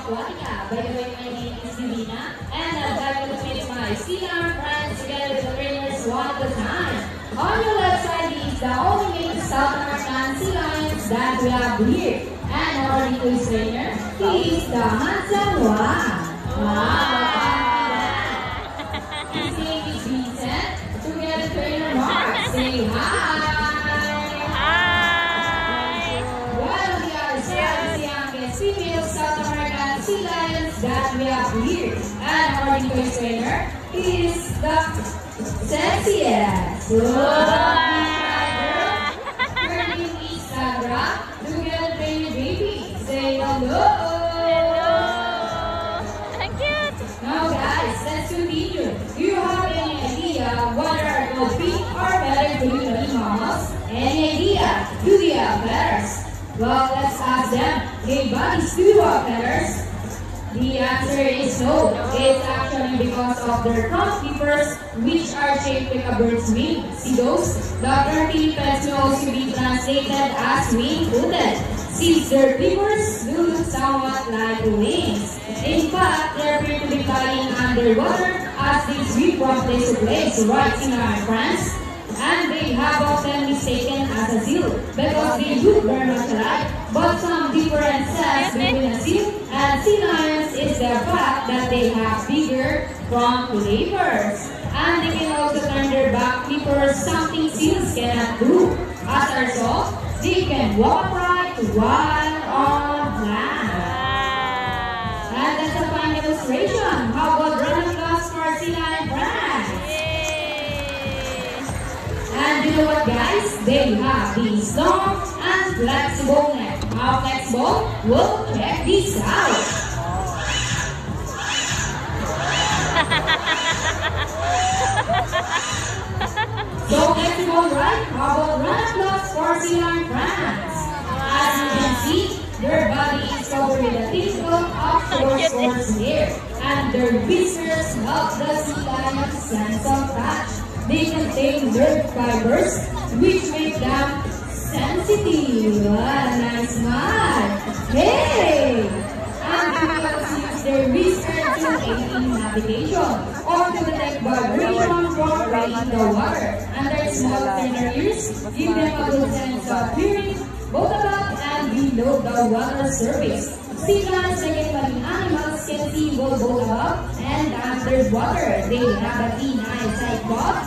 Aquatica. By the way, my name is Divina, and I'd like to meet my senior friends together with the trainers one at a time. On your left side is the only named South American sea lions that we have here. And our English trainer is the handsome one. His name is Vincent. Together, trainer Mark. Say hi. Female South American sea lions that we have here. And our English trainer is the sexiest. Her name is Sandra. Together, trainer baby. Say hello. Hello. Thank you. Now guys, let's continue. Do you have any idea what are called big or better to the mammals? Any idea? Do they have feathers? Well, let's ask them. Hey buddies, do you have feathers? The answer is no. It's actually because of their front flippers, which are shaped like a bird's wing. See those? The term Philippines may also be translated as wing-footed, since their flippers do look somewhat like wings. In fact, they appear to be flying underwater as they sweep from place to place, right in our France. And they have often mistaken as a seal because they look very much alike. But some differences between a seal and sea lions is the fact that they have bigger front flippers. And they can also turn their back flippers, something seals cannot do. As a result, they can walk upright while on land. And that's a fine illustration. How about round of applause for sea lion friends? And you know what guys? They have these long and flexible neck. How flexible? Well, check this out. So flexible, right? How about round of applause for sea lion friends? As you can see, their body is covered with a thick coat of coarse hair. And their whiskers help the sea lion's sense of touch. They contain nerve fibers, which make them sensitive. What a nice smile! Hey! And females use their whiskers to aid in navigation or to detect vibration from in the water. And their small tender ears give them a good sense of hearing both above and below the water surface. Sea lions, like marine animals, can see both above and underwater. They have a keen eyesight but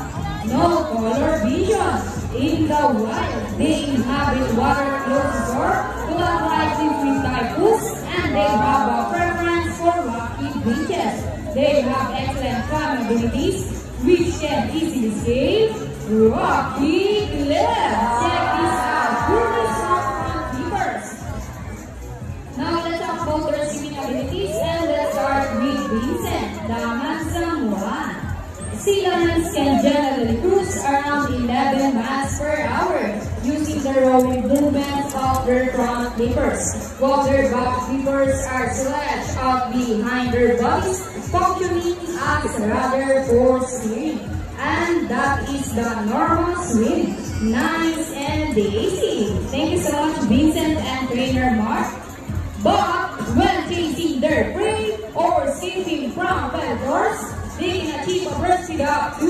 no color vision. In the wild, they inhabit water close to shore to avoid different typhoons, and they have a preference for rocky beaches. They have excellent climb abilities, which can easily scale rocky cliffs. Check this out. Really strong front flippers. Now let's talk about their swimming abilities, and let's start with Vincent, the handsome one. Sea lions can generally cruise around 11 miles per hour using the rowing movements of their front flippers, while their back flippers are stretched out behind their bodies, functioning as rudder for steering. And that is the normal swim. Nice and easy. Thank you so much, Vincent and trainer Mark. But when chasing their prey or escaping from predators, they can achieve a burst speed up to,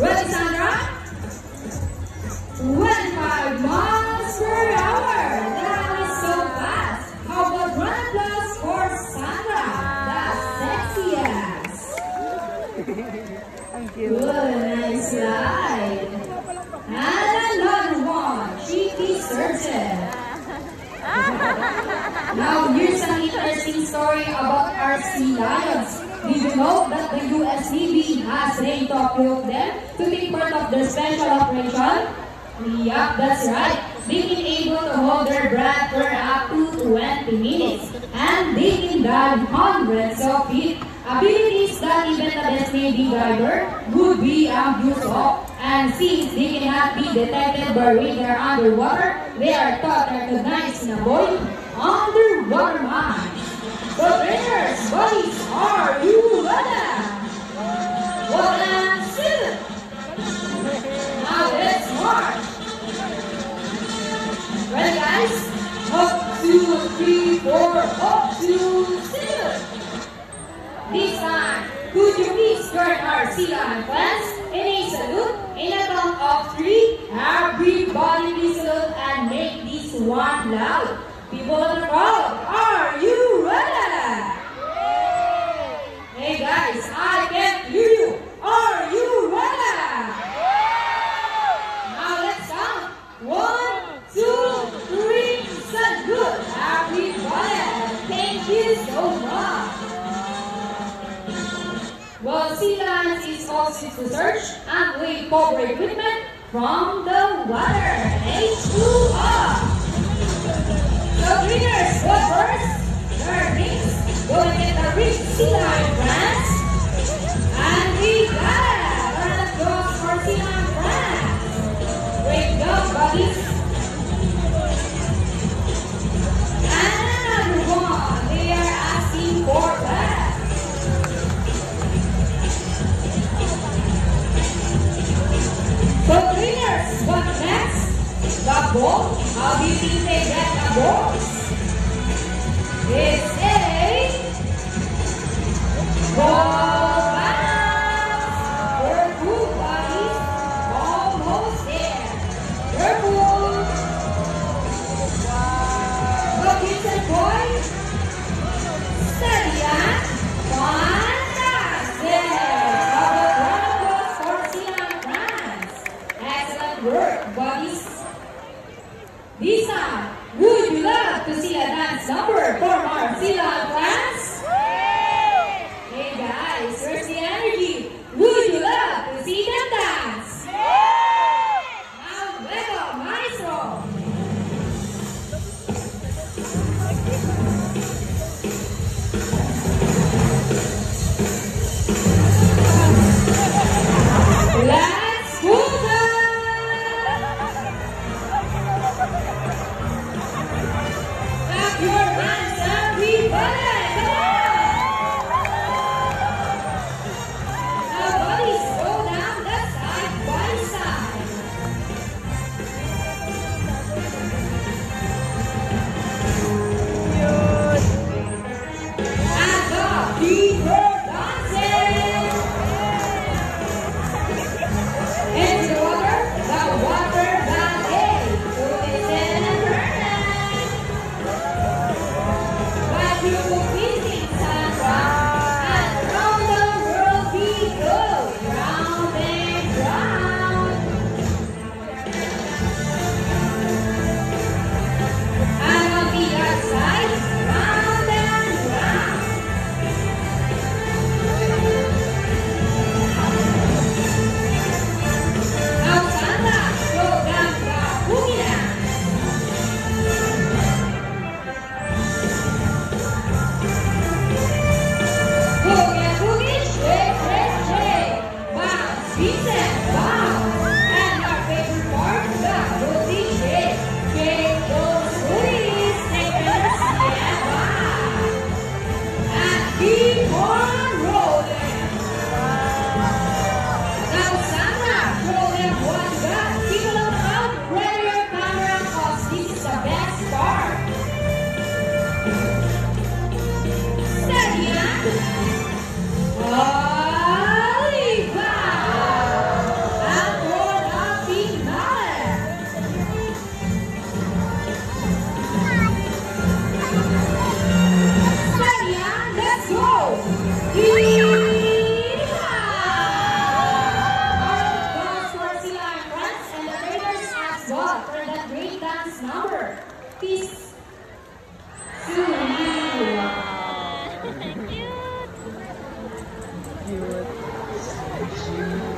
ready Sandra? 25 miles per hour. That is so fast. How about round of applause for Sandra, the sexiest? Good, nice ride. And another one. She deserves it. Now here's an interesting story about our sea lions. Did you know that the US Navy has trained to equip them to take part of their special operation? Yup, that's right. They've been able to hold their breath for up to 20 minutes. And they can dive hundreds of feet. Abilities that even the best Navy diver would be envious of. And since they cannot be detected by radar underwater, they are taught to recognize and avoid underwater mines. So trainers, buddies, are you ready? Well, and sit. Now let's march. Ready, guys? Up, 2, 3, 4, up, 2, 6. This time, could you please join our sea lion friends in a salute in a count of 3? Everybody please salute and make this one loud. People in the crowd, are you ready? Hey guys, I can't hear you. Are you ready? Now let's count. 1, 2, 3, salute everybody. Thank you so much. Well, sea lions is also to search and recover equipment from the water. H2O. So winners, go first. Third next, go and get the rich sea lion friends. And we got it. Round of applause for sea lion friends. Great job, buddies. And another one, they are asking for that. So winners, what's next? The ball. How do you think they get the balls? It's a cute.